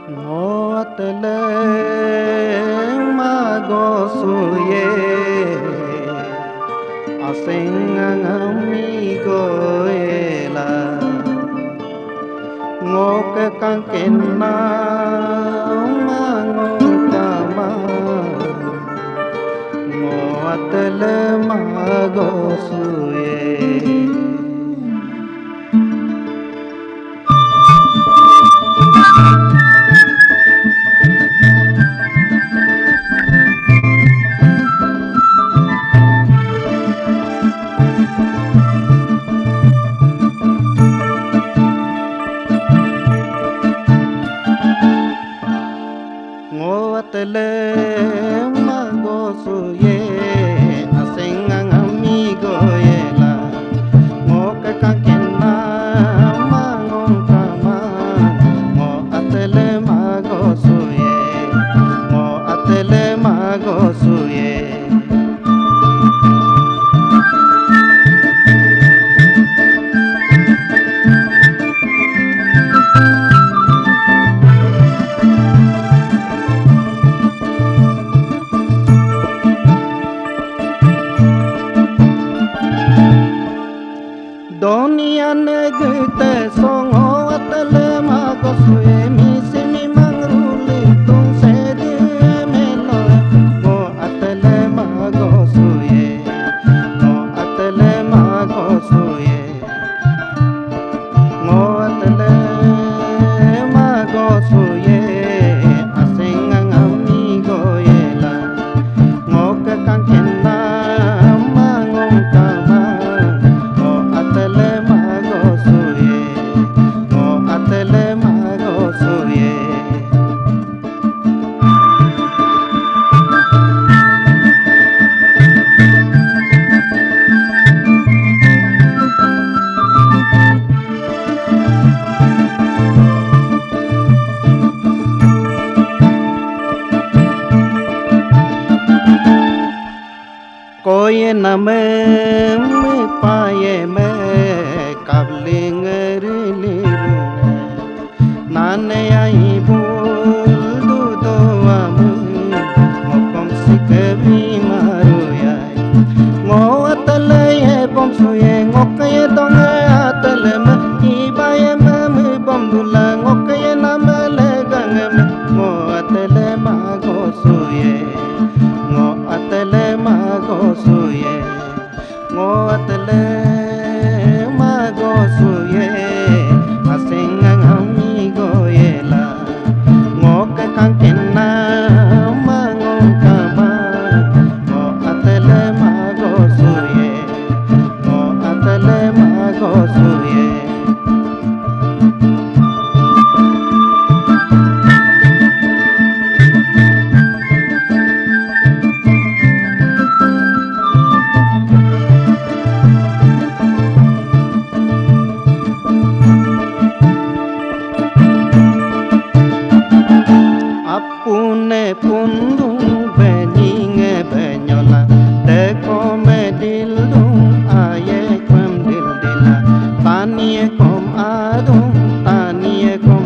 Ngotele magosuye asengang goela ngoke kangkena mangokama ngotele magosuye Ngotele magosuye asengang goela ngoke kangkena mangokama ngotele magosuye ngotele magosuye Dunia negete songo atele magosuye misimi mangruli tung sedi melo go atele magosuye go atele magosuye go atele magosuye asengang amigo yela go ke kangkena mangongkama atele magosuye koye name me paye me kabling rilirunga nane ai bul du do amu mokom sikebi maruyai ngo atale e bom suye ngokaye donge atale me ibaye me me bom dula ngokaye namale gange me ngo atale mago suye ngo atale magosuye ngo atele magosuye asengang amigo yela ngo ke kangkena mangokama ngo atele magosuye ngo atele magosuye apune pundung beninge benyola de kome dildung aye kwem dildila tanie kom adung tanie kom